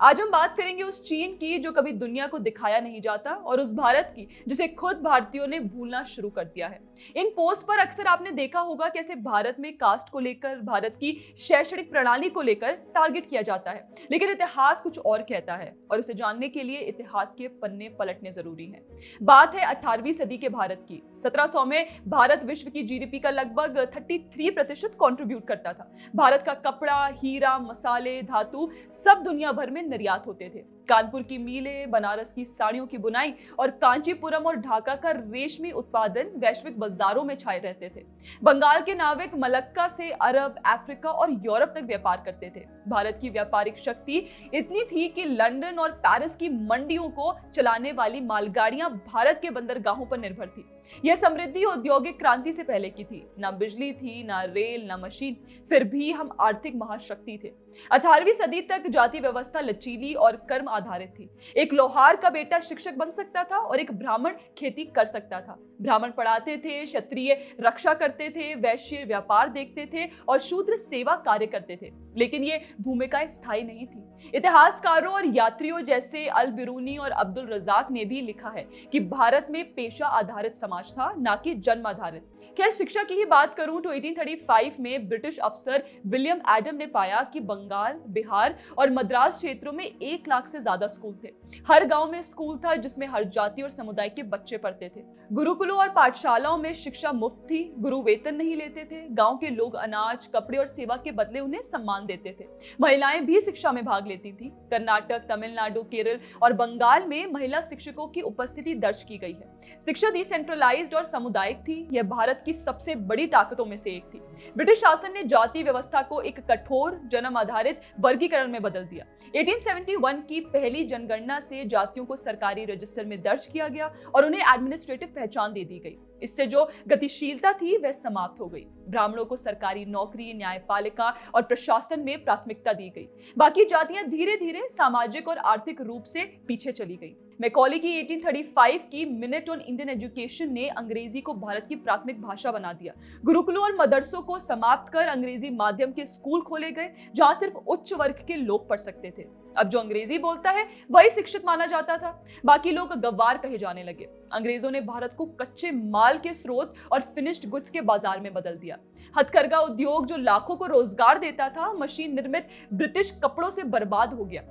आज हम बात करेंगे उस चीन की जो कभी दुनिया को दिखाया नहीं जाता और उस भारत की जिसे खुद भारतीयों ने भूलना शुरू कर दिया है। इन पोस्ट पर अक्सर आपने देखा होगा कैसे भारत में कास्ट को लेकर, भारत की शैक्षणिक प्रणाली को लेकर टारगेट किया जाता है, लेकिन इतिहास कुछ और कहता है और इसे जानने के लिए इतिहास के पन्ने पलटने जरूरी हैं। बात है 18वीं सदी के भारत की। 1700 में भारत विश्व की जीडीपी का लगभग 33% कंट्रीब्यूट करता था। भारत का कपड़ा, हीरा, मसाले, धातु सब दुनिया भर में निर्यात होते थे। कानपुर की मीलें, बनारस की साड़ियों की बुनाई और कांचीपुरम और ढाका का रेशमी उत्पादन वैश्विक बाजारों में छाए रहते थे। बंगाल के नाविक मलक्का से अरब, अफ्रीका और यूरोप तक व्यापार करते थे। भारत की व्यापारिक शक्ति इतनी थी कि लंदन और पेरिस की मंडियों को चलाने वाली मालगाड़ियां भारत के बंदरगाहों पर निर्भर थी। यह समृद्धि औद्योगिक क्रांति से पहले की थी। ना बिजली थी, ना रेल, ना मशीन, फिर भी हम आर्थिक महाशक्ति थे। 18वीं सदी तक जाति व्यवस्था लचीली और कर्म आधारित थी। एक लोहार का बेटा शिक्षक बन सकता था और एक ब्राह्मण खेती कर सकता था। ब्राह्मण पढ़ाते थे, क्षत्रिय रक्षा करते थे, वैश्य व्यापार देखते थे और शूद्र सेवा कार्य करते थे। लेकिन ये भूमिकाएं स्थायी नहीं थी। इतिहासकारों और यात्रियों जैसे अल बिरूनी और अब्दुल रजाक ने भी लिखा है कि भारत में पेशा आधारित समाज था, ना कि जन्म आधारित। खैर, शिक्षा की ही बात करूं तो 1835 में ब्रिटिश अफसर विलियम एडम ने पाया कि बंगाल, बिहार और मद्रास क्षेत्रों में 1 लाख से ज्यादा स्कूल थे। हर गांव में स्कूल था जिसमें हर जाति और समुदाय के बच्चे पढ़ते थे। गुरुकुलों और पाठशालाओं में शिक्षा मुफ्त थी। गुरु वेतन नहीं लेते थे। गांव के लोग अनाज, कपड़े और सेवा के बदले उन्हें सम्मान देते थे। महिलाएं भी शिक्षा में भाग लेती थी। कर्नाटक, तमिलनाडु, केरल और बंगाल में महिला शिक्षकों की उपस्थिति दर्ज की गई है। शिक्षा डिसेंट्रलाइज्ड और सामुदायिक थी। यह भारत की सबसे बड़ी ताकतों में से एक थी। ब्रिटिश शासन ने जाति व्यवस्था को एक कठोर जन्म आधारित वर्गीकरण में बदल दिया। 1871 की पहली जनगणना से जातियों को सरकारी रजिस्टर में दर्ज किया गया और उन्हें एडमिनिस्ट्रेटिव पहचान दे दी गई। इससे जो गतिशीलता थी वह समाप्त हो गई। ब्राह्मणों को सरकारी नौकरी, न्यायपालिका और प्रशासन में प्राथमिकता दी गई। बाकी जातियां धीरे धीरे सामाजिक और आर्थिक रूप से पीछे चली गई। मैकॉले की 1835 की मिनट ऑन इंडियन एजुकेशन ने अंग्रेजी को भारत की प्राथमिक भाषा बना दिया। गुरुकुलों और मदरसों को समाप्त कर अंग्रेजी माध्यम के स्कूल खोले गए जहां सिर्फ उच्च वर्ग के लोग पढ़ सकते थे। अब जो अंग्रेजी बोलता है वही शिक्षित माना जाता था। बाकी लोग गवार कहे जाने लगे। अंग्रेजों ने भारत को कच्चे माल के स्रोत और फिनिश्ड गुड्स के बाजार में बदल दिया। हथकरघा उद्योग जो लाखों को रोजगार देता था, मशीन निर्मित ब्रिटिश कपड़ों से बर्बाद हो गया।